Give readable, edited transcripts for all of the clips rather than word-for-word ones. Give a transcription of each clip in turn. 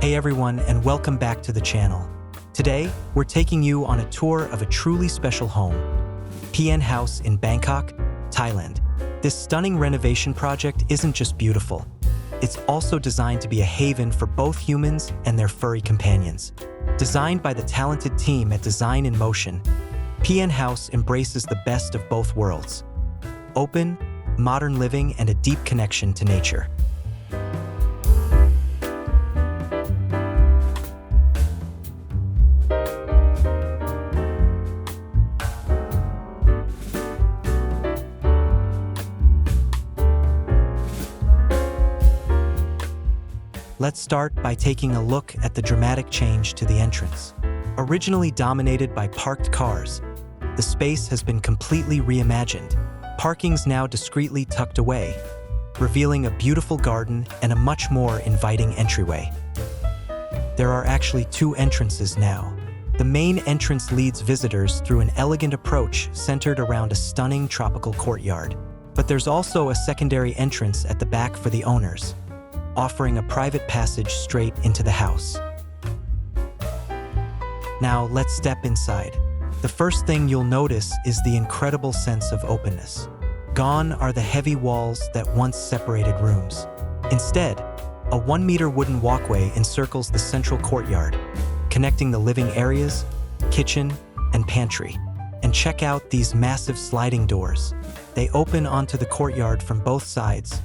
Hey everyone, and welcome back to the channel. Today, we're taking you on a tour of a truly special home, PN House in Bangkok, Thailand. This stunning renovation project isn't just beautiful. It's also designed to be a haven for both humans and their furry companions. Designed by the talented team at Design in Motion, PN House embraces the best of both worlds: open, modern living, and a deep connection to nature. Let's start by taking a look at the dramatic change to the entrance. Originally dominated by parked cars, the space has been completely reimagined. Parking's now discreetly tucked away, revealing a beautiful garden and a much more inviting entryway. There are actually two entrances now. The main entrance leads visitors through an elegant approach centered around a stunning tropical courtyard. But there's also a secondary entrance at the back for the owners, offering a private passage straight into the house. Now let's step inside. The first thing you'll notice is the incredible sense of openness. Gone are the heavy walls that once separated rooms. Instead, a 1-meter wooden walkway encircles the central courtyard, connecting the living areas, kitchen, and pantry. And check out these massive sliding doors. They open onto the courtyard from both sides,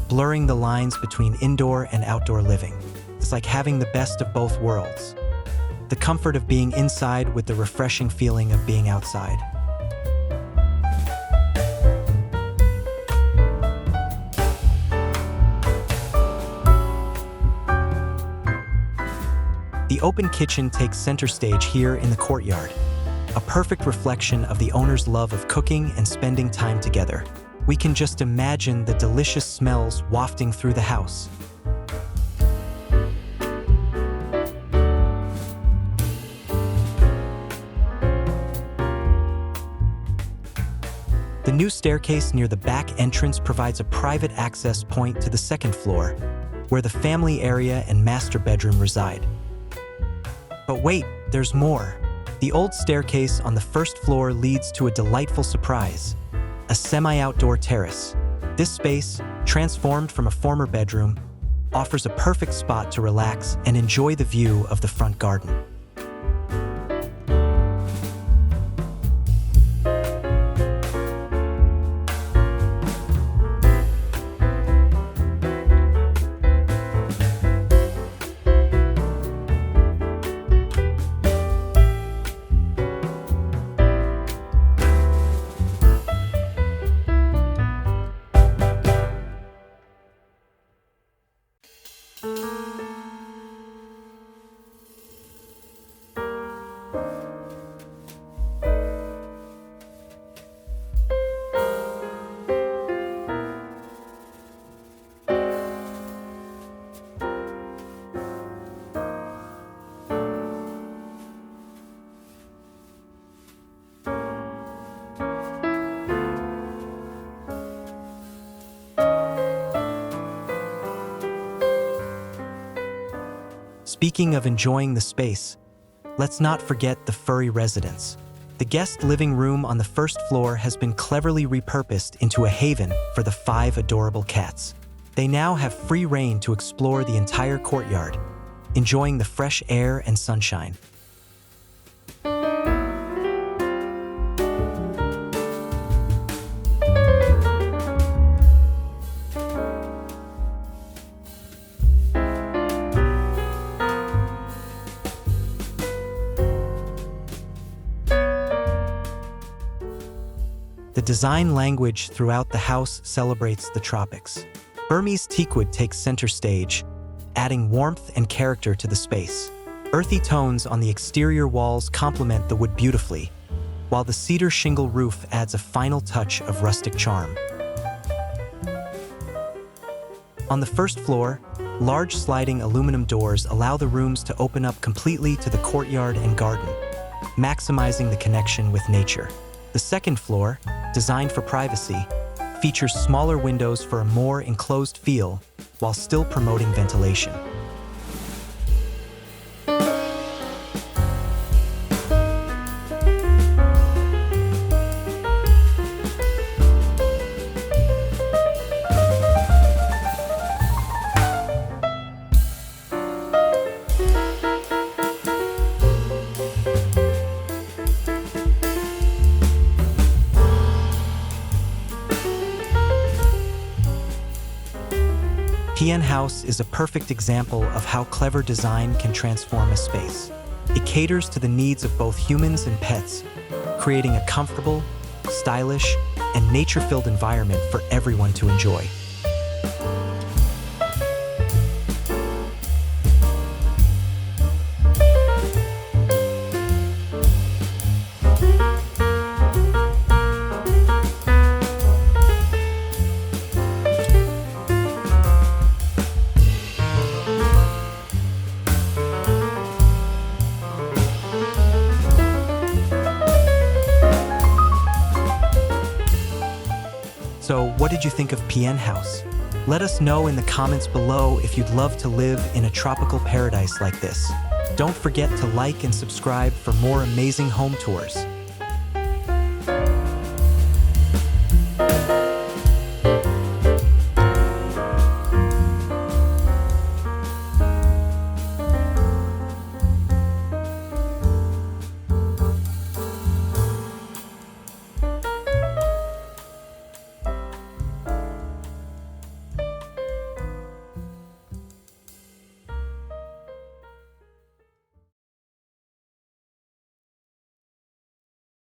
blurring the lines between indoor and outdoor living. It's like having the best of both worlds: the comfort of being inside with the refreshing feeling of being outside. The open kitchen takes center stage here in the courtyard, a perfect reflection of the owner's love of cooking and spending time together. We can just imagine the delicious smells wafting through the house. The new staircase near the back entrance provides a private access point to the second floor, where the family area and master bedroom reside. But wait, there's more. The old staircase on the first floor leads to a delightful surprise: a semi-outdoor terrace. This space, transformed from a former bedroom, offers a perfect spot to relax and enjoy the view of the front garden. Speaking of enjoying the space, let's not forget the furry residence. The guest living room on the first floor has been cleverly repurposed into a haven for the 5 adorable cats. They now have free rein to explore the entire courtyard, enjoying the fresh air and sunshine. The design language throughout the house celebrates the tropics. Burmese teakwood takes center stage, adding warmth and character to the space. Earthy tones on the exterior walls complement the wood beautifully, while the cedar shingle roof adds a final touch of rustic charm. On the first floor, large sliding aluminum doors allow the rooms to open up completely to the courtyard and garden, maximizing the connection with nature. The second floor, designed for privacy, features smaller windows for a more enclosed feel while still promoting ventilation. PN House is a perfect example of how clever design can transform a space. It caters to the needs of both humans and pets, creating a comfortable, stylish, and nature-filled environment for everyone to enjoy. So, what did you think of PN House? Let us know in the comments below if you'd love to live in a tropical paradise like this. Don't forget to like and subscribe for more amazing home tours.